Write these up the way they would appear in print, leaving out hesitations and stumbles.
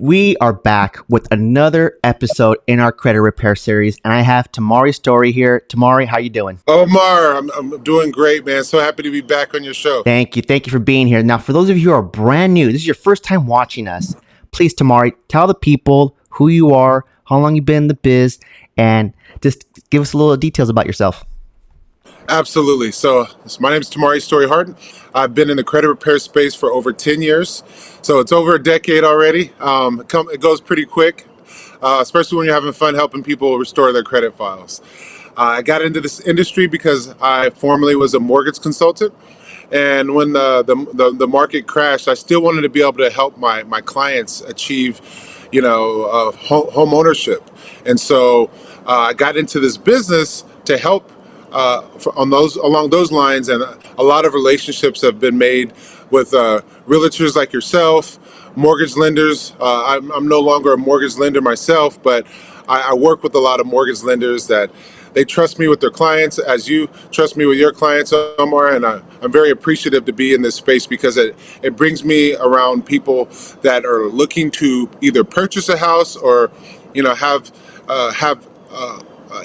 We are back with another episode in our credit repair series, and I have Thomari Story here. Thomari, how you doing? Omar, I'm doing great, man. So happy to be back on your show. Thank you for being here. Now, for those of you who are brand new, this is your first time watching us. Please, Thomari, tell the people who you are, how long you've been in the biz, and just give us a little details about yourself. Absolutely. So my name is Thomari Story Harden. I've been in the credit repair space for over 10 years. So it's over a decade already. It goes pretty quick, especially when you're having fun helping people restore their credit files. I got into this industry because I formerly was a mortgage consultant. And when the market crashed, I still wanted to be able to help my clients achieve, home ownership. And so I got into this business to help along those lines, and a lot of relationships have been made with realtors like yourself, mortgage lenders. I'm no longer a mortgage lender myself, but I work with a lot of mortgage lenders that they trust me with their clients, as you trust me with your clients, Omar, and I'm very appreciative to be in this space because it brings me around people that are looking to either purchase a house or, have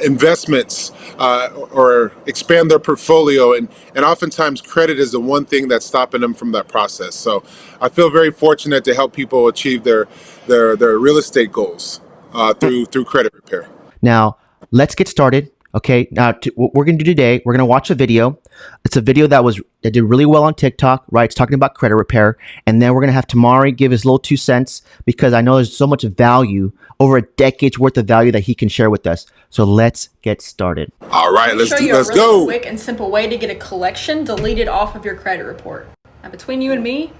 investments or expand their portfolio, and oftentimes credit is the one thing that's stopping them from that process. So I feel very fortunate to help people achieve their real estate goals through credit repair. Now, let's get started. Okay, now what we're going to do today, we're going to watch a video. It's a video that did really well on TikTok, right? It's talking about credit repair. And then we're going to have Thomari give his little 2 cents because I know there's so much value, over a decade's worth of value that he can share with us. So let's get started. All right, let's show you go. a really quick and simple way to get a collection deleted off of your credit report. Now, between you and me,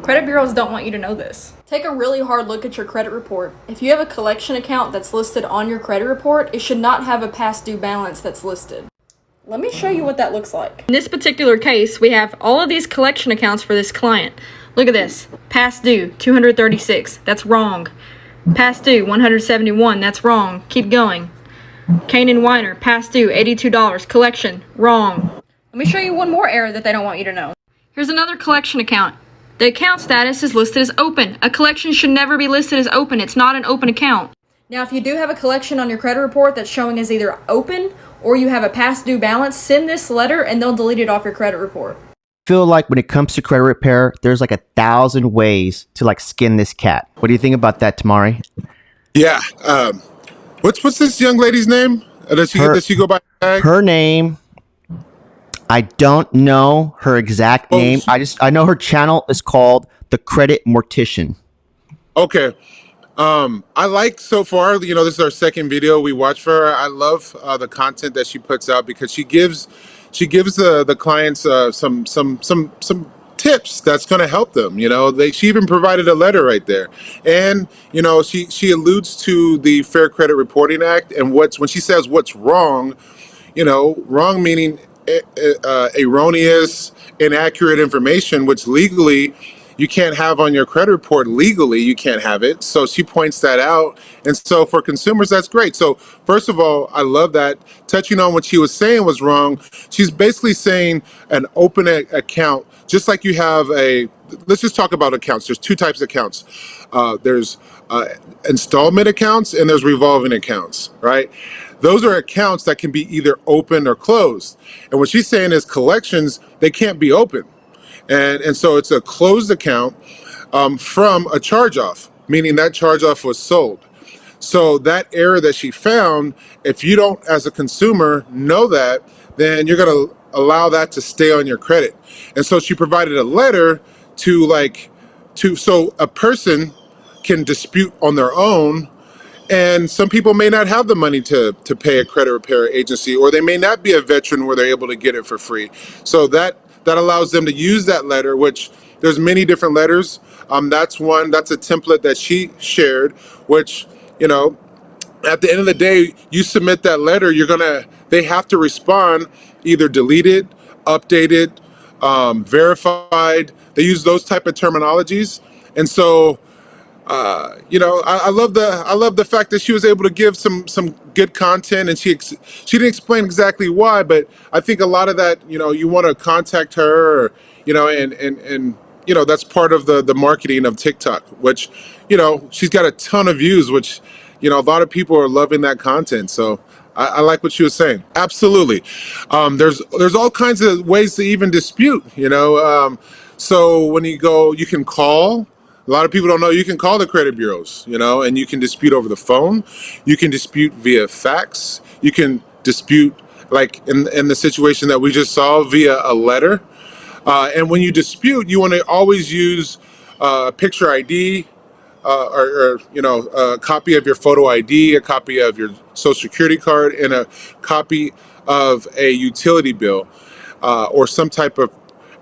credit bureaus don't want you to know this. Take a really hard look at your credit report. If you have a collection account that's listed on your credit report, it should not have a past due balance that's listed. Let me show you what that looks like. In this particular case, we have all of these collection accounts for this client. Look at this. Past due, $236. That's wrong. Past due, $171. That's wrong. Keep going. Kane and Weiner, past due, $82. Collection, wrong. Let me show you one more error that they don't want you to know. Here's another collection account. The account status is listed as open. A collection should never be listed as open. It's not an open account. Now, if you do have a collection on your credit report that's showing as either open or you have a past due balance, send this letter and they'll delete it off your credit report. I feel like when it comes to credit repair, there's like 1,000 ways to skin this cat. What do you think about that, Thomari? Yeah. What's this young lady's name? Does she go by tag? Her name, I don't know her exact name. I know her channel is called The Credit Mortician. Okay. I like so far, this is our second video we watch for her. I love the content that she puts out because she gives the clients some tips that's going to help them. She even provided a letter right there, and she alludes to the Fair Credit Reporting Act and when she says what's wrong, wrong meaning erroneous, inaccurate information, which legally you can't have on your credit report. Legally, you can't have it. So she points that out. And so for consumers, that's great. So first of all, I love that. Touching on what she was saying was wrong. She's basically saying an open account, just like you have let's just talk about accounts. There's 2 types of accounts. There's installment accounts and there's revolving accounts, right? Those are accounts that can be either open or closed. And what she's saying is collections, they can't be open. And so it's a closed account from a charge-off, meaning that charge-off was sold. So that error that she found, if you don't, as a consumer, know that, then you're going to allow that to stay on your credit. And so she provided a letter so a person can dispute on their own. And some people may not have the money to pay a credit repair agency, or they may not be a veteran where they're able to get it for free. So that allows them to use that letter, which there's many different letters. That's a template that she shared, which, at the end of the day, you submit that letter, they have to respond, either deleted, updated, verified. They use those type of terminologies. And so, I love the fact that she was able to give some good content, and she didn't explain exactly why, but I think a lot of that, you want to contact her, or, and that's part of the marketing of TikTok, which, she's got a ton of views, which, a lot of people are loving that content. So I like what she was saying. Absolutely. There's all kinds of ways to even dispute, so when you can call. A lot of people don't know you can call the credit bureaus, and you can dispute over the phone. You can dispute via fax. You can dispute, like in the situation that we just saw, via a letter. And when you dispute, you want to always use picture ID, a copy of your photo ID, a copy of your social security card, and a copy of a utility bill, or some type of,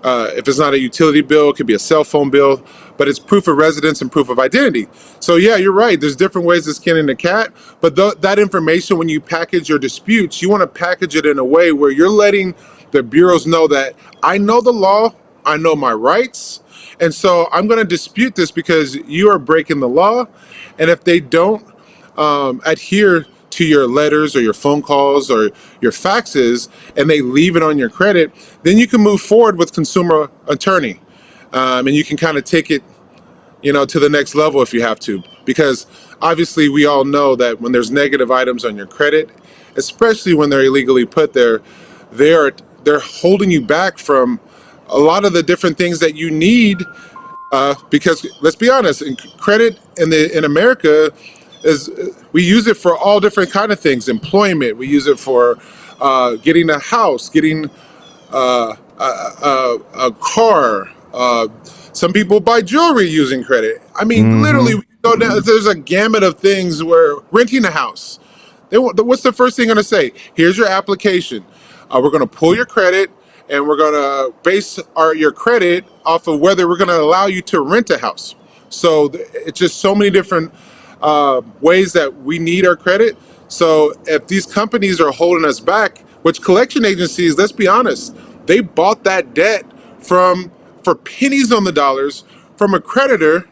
if it's not a utility bill, it could be a cell phone bill, but it's proof of residence and proof of identity. So yeah, you're right. There's different ways of skinning a cat, but that information, when you package your disputes, you want to package it in a way where you're letting the bureaus know that I know the law, I know my rights, and so I'm going to dispute this because you are breaking the law. And if they don't adhere to your letters or your phone calls or your faxes, and they leave it on your credit, then you can move forward with consumer attorney. And you can kind of take it, to the next level if you have to. Because obviously we all know that when there's negative items on your credit, especially when they're illegally put there, they're holding you back from a lot of the different things that you need. Because let's be honest, credit in America is, we use it for all different kind of things. Employment, we use it for getting a house, getting a car. Some people buy jewelry using credit. I mean, literally, we go down, there's a gamut of things where renting a house. What's the first thing going to say? Here's your application. We're going to pull your credit, and we're going to base your credit off of whether we're going to allow you to rent a house. So it's just so many different ways that we need our credit. So if these companies are holding us back, which collection agencies, let's be honest, they bought that debt for pennies on the dollars from a creditor,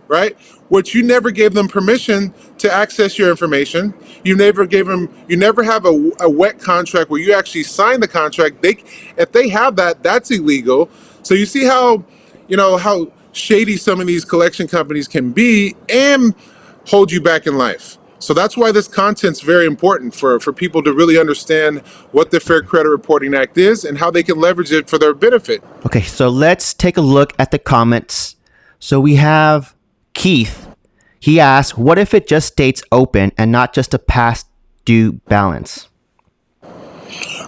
right? Which you never gave them permission to access your information. You never have a wet contract where you actually sign the contract. If they have that, that's illegal. So you see how shady some of these collection companies can be and hold you back in life. So that's why this content's very important for people to really understand what the Fair Credit Reporting Act is and how they can leverage it for their benefit. Okay, so let's take a look at the comments. So we have Keith. He asks, what if it just states open and not just a past due balance?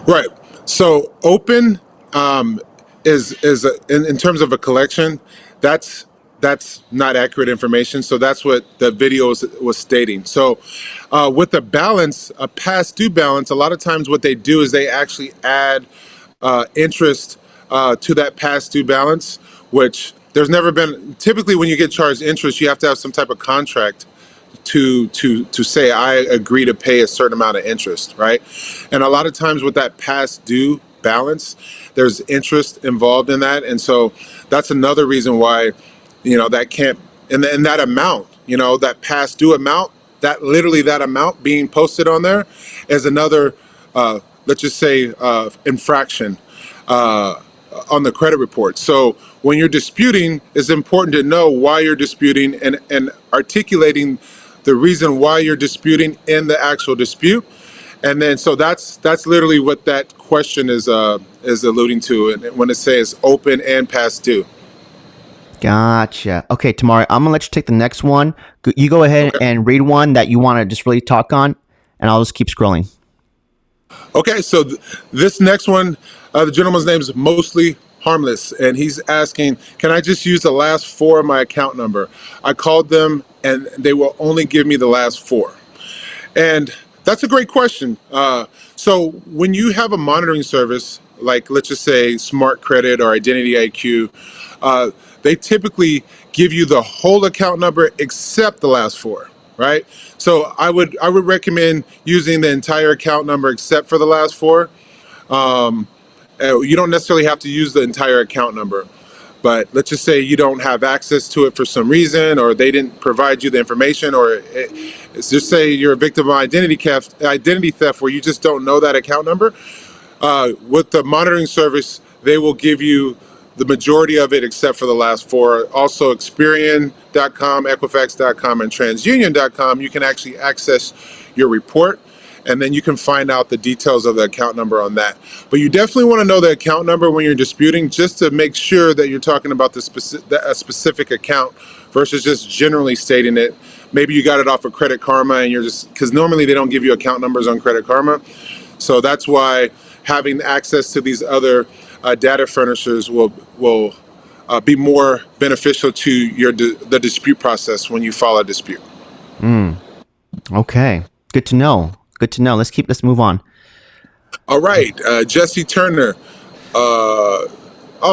Right. So open is in terms of a collection, that's not accurate information. So that's what the video was stating. So with the balance, a past due balance, a lot of times what they do is they actually add interest to that past due balance, which there's never been. Typically, when you get charged interest, you have to have some type of contract to say I agree to pay a certain amount of interest, right? And a lot of times with that past due balance, there's interest involved in that, and so that's another reason why that can't, and that amount, that past due amount, that amount being posted on there is another, let's just say, infraction on the credit report. So when you're disputing, it's important to know why you're disputing and articulating the reason why you're disputing in the actual dispute. And then, so that's literally what that question is alluding to, and when it says open and past due. Gotcha. Okay, Thomari, I'm going to let you take the next one. You go ahead and read one that you want to just really talk on, and I'll just keep scrolling. Okay, so this next one, the gentleman's name is Mostly Harmless, and he's asking, can I just use the last four of my account number? I called them, and they will only give me the last four. And that's a great question. So when you have a monitoring service, like let's just say Smart Credit or Identity IQ, they typically give you the whole account number except the last four, right? So I would recommend using the entire account number except for the last four. You don't necessarily have to use the entire account number, but let's just say you don't have access to it for some reason, or they didn't provide you the information, or just say you're a victim of identity theft where you just don't know that account number. With the monitoring service, they will give you the majority of it, except for the last four. Also, Experian.com, Equifax.com, and TransUnion.com, you can actually access your report, and then you can find out the details of the account number on that. But you definitely want to know the account number when you're disputing, just to make sure that you're talking about a specific account versus just generally stating it. Maybe you got it off of Credit Karma, and you're just, because normally they don't give you account numbers on Credit Karma. So that's why having access to these other data furnishers will be more beneficial to the dispute process when you file a dispute. Okay. Good to know. Good to know. Let's move on. All right. Jessie Turner.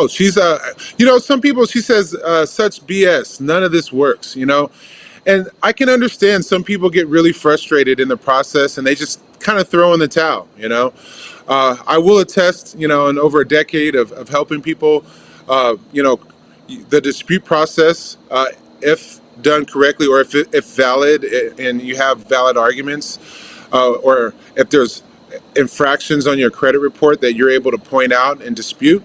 She's some people, she says, such BS. None of this works, And I can understand some people get really frustrated in the process and they just kind of throw in the towel, I will attest, in over a decade of helping people, the dispute process, if done correctly, or if valid and you have valid arguments, or if there's infractions on your credit report that you're able to point out and dispute,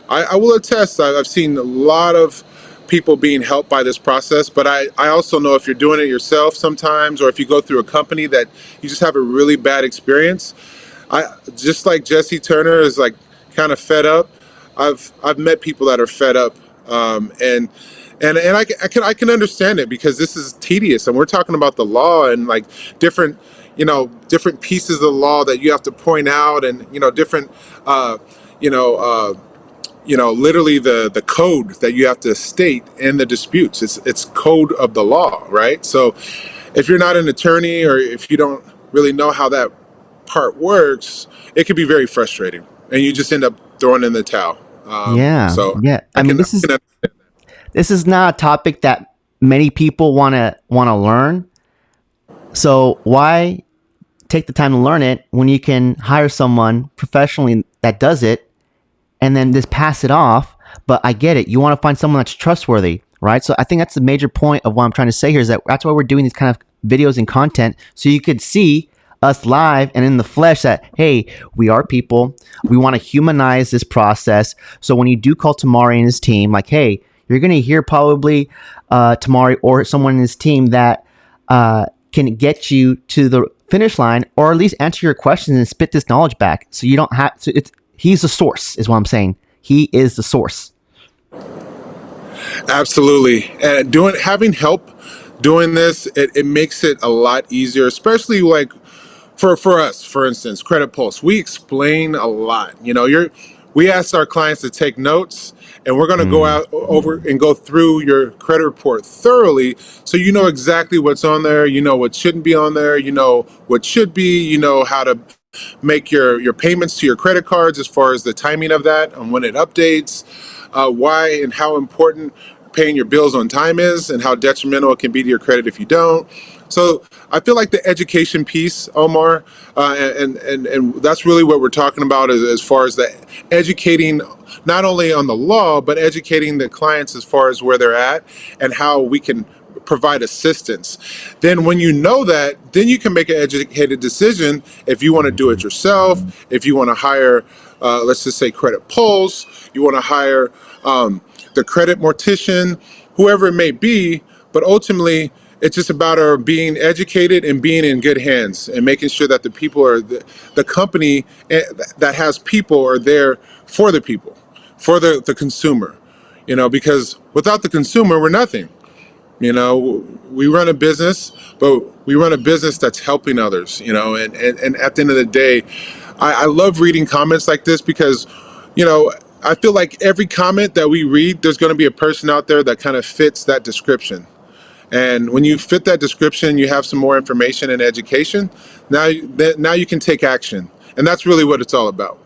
I will attest, I've seen a lot of people being helped by this process, but I also know if you're doing it yourself sometimes, or if you go through a company that you just have a really bad experience, just like Jessie Turner is like kind of fed up. I've met people that are fed up, and I can understand it, because this is tedious, and we're talking about the law and like different pieces of the law that you have to point out, and different literally the code that you have to state in the disputes. It's code of the law, right? So if you're not an attorney, or if you don't really know how that part works, it can be very frustrating, and you just end up throwing in the towel. Yeah. I mean, this is not a topic that many people want to learn. So why take the time to learn it when you can hire someone professionally that does it and then just pass it off? But I get it. You want to find someone that's trustworthy, right? So I think that's the major point of what I'm trying to say here, is that's why we're doing these kind of videos and content, so you could see us live and in the flesh that, hey, we are people. We want to humanize this process. So when you do call Thomari and his team, like, hey, you're going to hear probably Thomari or someone in his team that can get you to the finish line, or at least answer your questions and spit this knowledge back. So you don't have to, he's the source, is what I'm saying. He is the source. Absolutely. And having help doing this, it makes it a lot easier, especially like for us, for instance, Credit Pulse. We explain a lot. We ask our clients to take notes, and we're going to go out over and go through your credit report thoroughly, so you know exactly what's on there, what shouldn't be on there, what should be, how to make your payments to your credit cards as far as the timing of that and when it updates, why and how important paying your bills on time is, and how detrimental it can be to your credit if you don't. So I feel like the education piece, Omar, and that's really what we're talking about, as far as the educating, not only on the law, but educating the clients as far as where they're at and how we can provide assistance. Then when you know that, then you can make an educated decision if you want to do it yourself, if you want to hire, let's just say Credit Pulse, you want to hire the credit mortician, whoever it may be. But ultimately, it's just about our being educated and being in good hands, and making sure that the people are the company that has people are there for the people, for the consumer, because without the consumer, we're nothing. We run a business, but we run a business that's helping others, and at the end of the day, I love reading comments like this, because, I feel like every comment that we read, there's going to be a person out there that kind of fits that description. And when you fit that description, you have some more information and education. Now you can take action. And that's really what it's all about.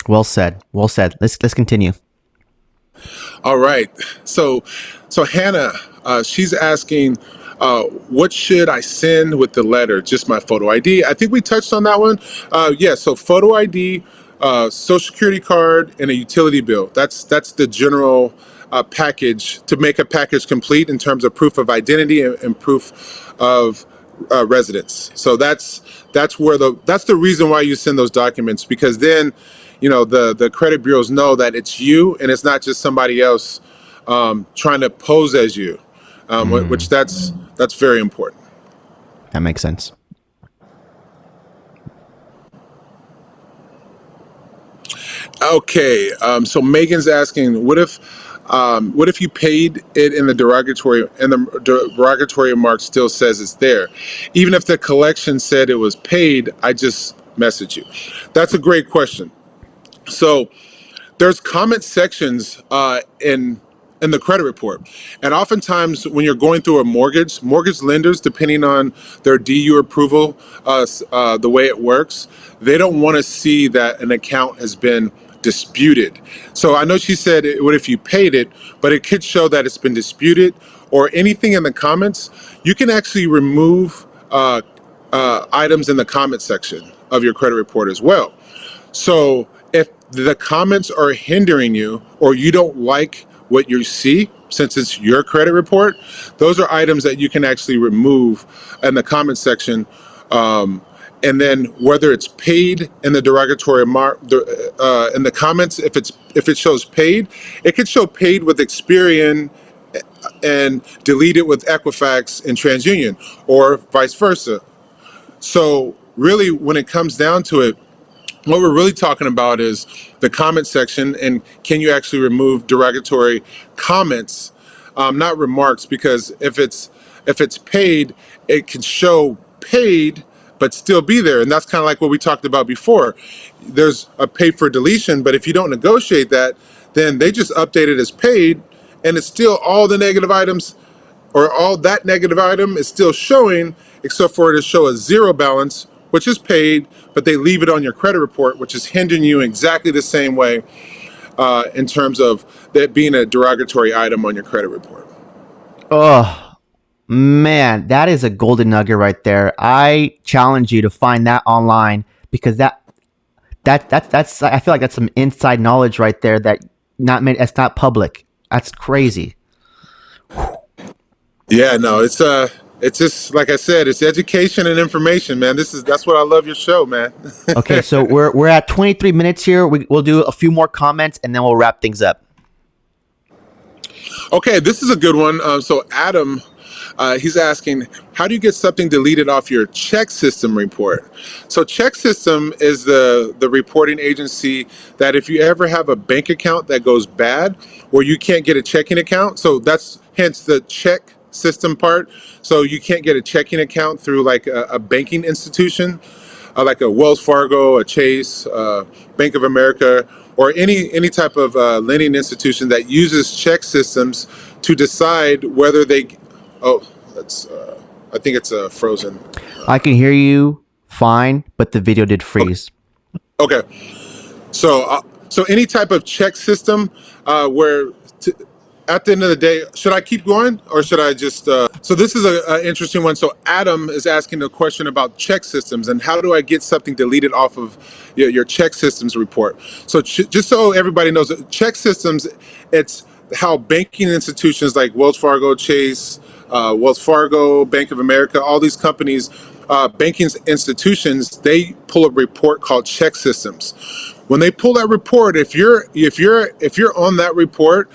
Well said. Well said. Let's continue. All right. So Hannah, she's asking, what should I send with the letter? Just my photo ID. I think we touched on that one. So photo ID, social security card, and a utility bill. That's the general package to make a package complete in terms of proof of identity and proof of residence. So that's the reason why you send those documents, because then the credit bureaus know that it's you and it's not just somebody else trying to pose as you, which that's very important. That makes sense. Okay, so Megan's asking, what if you paid it in the derogatory and the derogatory remark still says it's there, even if the collection said it was paid? I just messaged you. That's a great question. So there's comment sections in the credit report, and oftentimes when you're going through a mortgage lenders, depending on their DU approval, the way it works, they don't want to see that an account has been disputed. So I know she said what if you paid it, but it could show that it's been disputed or anything in the comments. You can actually remove items in the comment section of your credit report as well. So if the comments are hindering you or you don't like what you see, since it's your credit report, those are items that you can actually remove in the comment section. And then whether it's paid in the derogatory mark in the comments, if it shows paid, it could show paid with Experian and delete it with Equifax and TransUnion, or vice versa. So really, when it comes down to it, what we're really talking about is the comment section, and can you actually remove derogatory comments, not remarks? Because if it's paid, it can show paid but still be there, and that's kind of like what we talked about before. There's a pay for deletion, but if you don't negotiate that, then they just update it as paid, and it's still all the negative items, or all that negative item is still showing, except for it to show a zero balance, which is paid, but they leave it on your credit report, which is hindering you exactly the same way in terms of that being a derogatory item on your credit report. Oh, man, that is a golden nugget right there. I challenge you to find that online, because that's I feel like that's some inside knowledge right there that it's not public. That's crazy. Yeah, no, it's just like I said, it's education and information, man. That's what I love your show, man. Okay, so we're at 23 minutes here. We'll do a few more comments and then we'll wrap things up. Okay, this is a good one. So Adam, he's asking, how do you get something deleted off your check system report? So check system is the reporting agency that if you ever have a bank account that goes bad or you can't get a checking account, so that's hence the check system part. So you can't get a checking account through like a banking institution, like a Wells Fargo, a Chase, Bank of America, or any type of lending institution that uses check systems to decide whether they. Oh, that's. I think it's frozen. I can hear you fine, but the video did freeze. Okay. So any type of check system where. At the end of the day, should I keep going or should I just? So this is an interesting one. So Adam is asking a question about check systems and how do I get something deleted off of your check systems report? So just so everybody knows, check systems, it's how banking institutions like Wells Fargo, Chase, Wells Fargo, Bank of America, all these companies, banking institutions, they pull a report called check systems. When they pull that report, if you're on that report,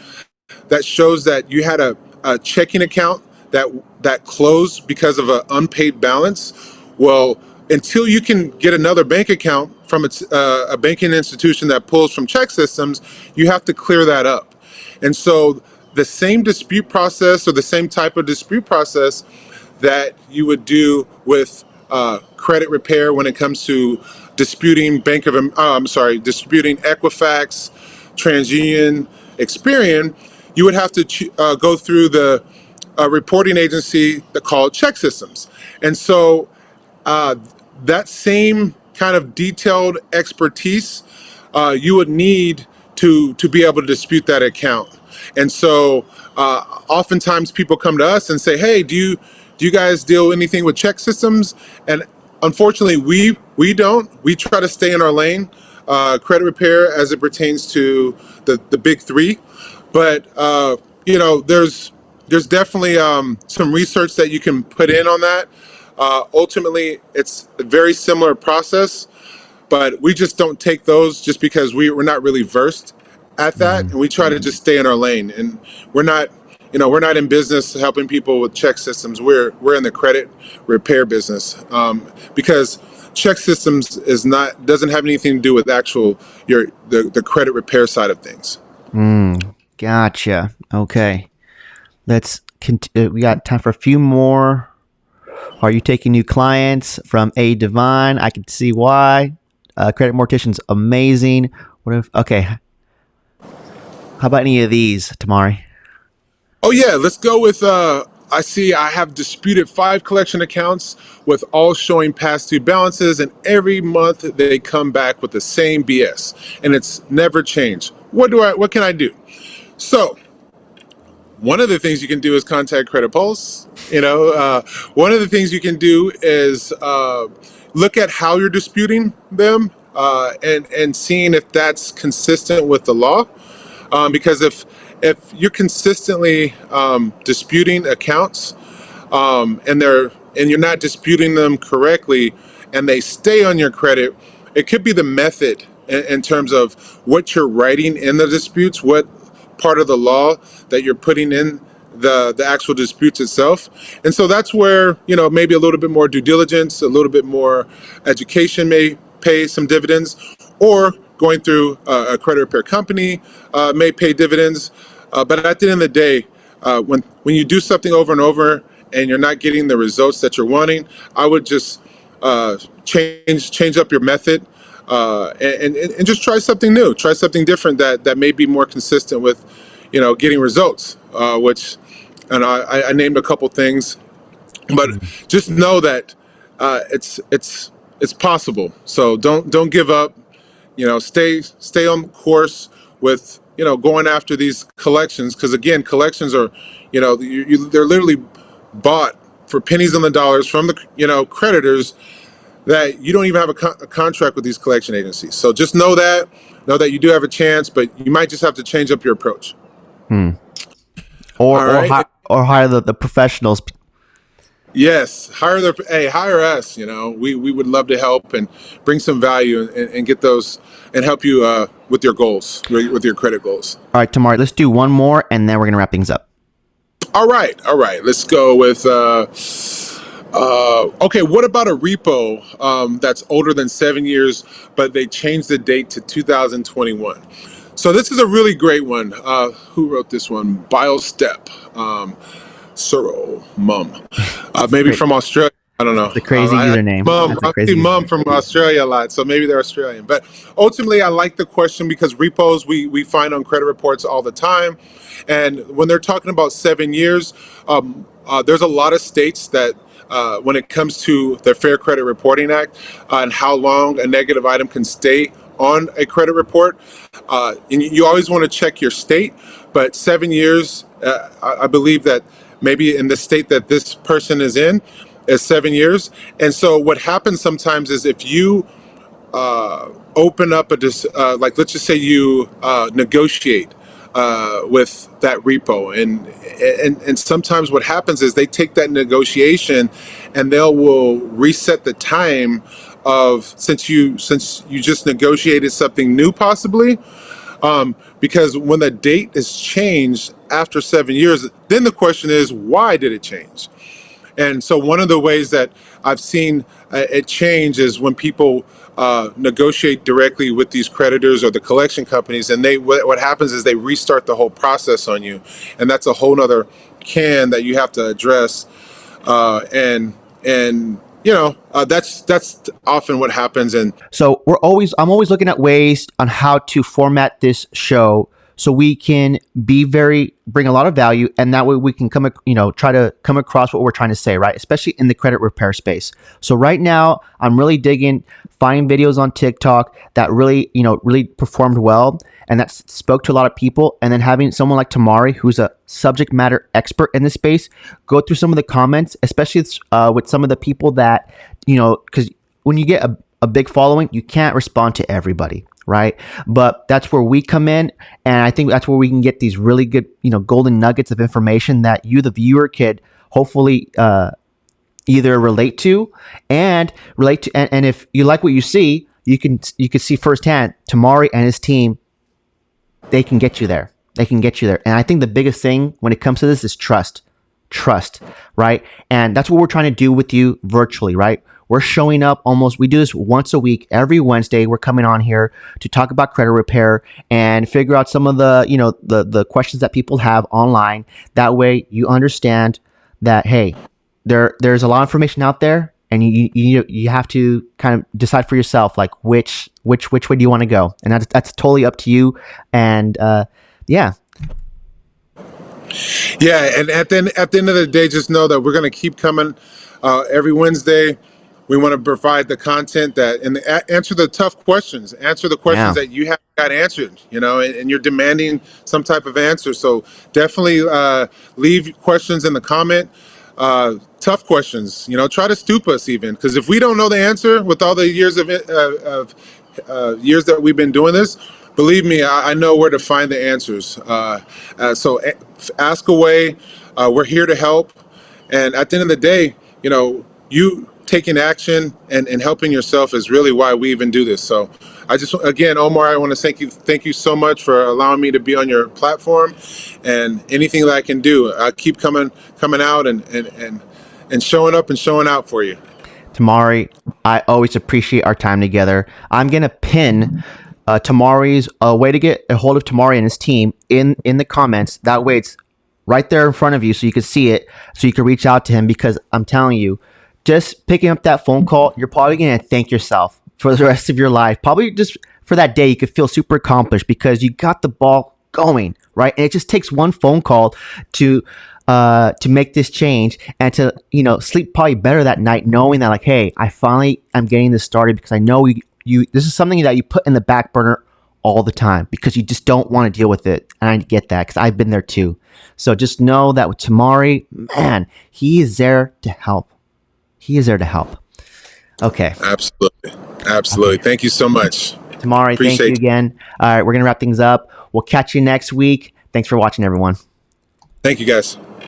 that shows that you had a checking account that closed because of an unpaid balance. Well, until you can get another bank account from a banking institution that pulls from check systems, you have to clear that up. And so the same dispute process or the same type of dispute process that you would do with credit repair when it comes to disputing disputing Equifax, TransUnion, Experian, you would have to go through the reporting agency called check systems. And so that same kind of detailed expertise you would need to be able to dispute that account. And so oftentimes people come to us and say, hey, do you guys deal anything with check systems? And unfortunately, we don't. We try to stay in our lane, credit repair as it pertains to the big three. But there's definitely some research that you can put in on that. Ultimately, it's a very similar process, but we just don't take those just because we're not really versed at that, and we try to just stay in our lane. And we're not, we're not in business helping people with check systems. We're in the credit repair business, because check systems doesn't have anything to do with the credit repair side of things. Gotcha. Okay. We got time for a few more. Are you taking new clients from A Divine? I can see why. Credit Mortician's amazing. Okay. How about any of these, Thomari? Oh yeah, let's go with, I see I have disputed 5 collection accounts with all showing past due balances, and every month they come back with the same BS, and it's never changed. What can I do? So, one of the things you can do is contact Credit Pulse. One of the things you can do is look at how you're disputing them, and seeing if that's consistent with the law. Because if you're consistently disputing accounts, and you're not disputing them correctly, and they stay on your credit, it could be the method in terms of what you're writing in the disputes, what part of the law that you're putting in the actual disputes itself. And so that's where, maybe a little bit more due diligence, a little bit more education may pay some dividends, or going through a credit repair company may pay dividends. But at the end of the day, when you do something over and over and you're not getting the results that you're wanting, I would just change up your method, and just try something new, try something different that may be more consistent with, getting results. Which, and I named a couple things, but just know that it's possible. So don't give up. Stay on course with going after these collections, because again, collections are they're literally bought for pennies on the dollars from the creditors that you don't even have a contract with these collection agencies. So just know that you do have a chance, but you might just have to change up your approach. Or hire the professionals. Yes, hire us. We would love to help and bring some value and get those and help you with your goals, with your credit goals. All right, Thomari, let's do one more, and then we're gonna wrap things up. All right. Let's go with. Okay, what about a repo that's older than 7 years, but they changed the date to 2021? So this is a really great one. Who wrote this one? BioStep. Cyril Mum, maybe from Australia. I don't know. The crazy username. I see Mum from Australia a lot, so maybe they're Australian. But ultimately, I like the question because repos we find on credit reports all the time, and when they're talking about 7 years, there's a lot of states that when it comes to the Fair Credit Reporting Act and how long a negative item can stay on a credit report, and you always want to check your state. But 7 years, I believe that maybe in the state that this person is in is 7 years. And so what happens sometimes is if you open up like let's just say you negotiate with that repo, and sometimes what happens is they take that negotiation and will reset the time of since you just negotiated something new possibly. Because when the date is changed after 7 years, then the question is, why did it change? And so one of the ways that I've seen it change is when people negotiate directly with these creditors or the collection companies, and what happens is they restart the whole process on you, and that's a whole nother can that you have to address. That's often what happens. And so I'm always looking at ways on how to format this show so we can bring a lot of value, and that way we can try to come across what we're trying to say, right? Especially in the credit repair space. So right now I'm really digging, finding videos on TikTok that really performed well and that spoke to a lot of people. And then having someone like Thomari, who's a subject matter expert in this space, go through some of the comments, especially with some of the people that, because when you get a big following, you can't respond to everybody, right? But that's where we come in, and I think that's where we can get these really good, golden nuggets of information that you, the viewer, could hopefully either relate to, and if you like what you see, you can see firsthand Thomari and his team, they can get you there. They can get you there. And I think the biggest thing when it comes to this is trust. Trust, right? And that's what we're trying to do with you virtually, right? We're showing up we do this once a week. Every Wednesday, we're coming on here to talk about credit repair and figure out some of the, the questions that people have online. That way you understand that, hey, there's a lot of information out there, and you have to kind of decide for yourself, like which way do you want to go, and that's totally up to you. And yeah. Yeah, and at the end of the day, just know that we're going to keep coming every Wednesday. We want to provide the content answer the tough questions, answer the questions that you haven't got answered, and you're demanding some type of answer. So definitely leave questions in the comment. Tough questions, try to stoop us even, because if we don't know the answer with all the years of years that we've been doing this, believe me, I know where to find the answers. So ask away. We're here to help. And at the end of the day, you taking action and helping yourself is really why we even do this. So again, Omar, I want to thank you so much for allowing me to be on your platform, and anything that I can do, I keep coming out and showing up and showing out for you. Thomari, I always appreciate our time together. I'm going to pin Thomari's way to get a hold of Thomari and his team in the comments. That way it's right there in front of you so you can see it, so you can reach out to him, because I'm telling you, just picking up that phone call, you're probably going to thank yourself for the rest of your life. Probably just for that day, you could feel super accomplished because you got the ball going, right? And it just takes one phone call to make this change, and to, sleep probably better that night, knowing that, like, hey, I finally am getting this started, because I know this is something that you put in the back burner all the time because you just don't want to deal with it. And I get that, because I've been there too. So just know that with Thomari, man, he is there to help. He is there to help. Okay. Absolutely. Okay. Thank you so much. Thomari, thank you again. All right, we're going to wrap things up. We'll catch you next week. Thanks for watching, everyone. Thank you, guys.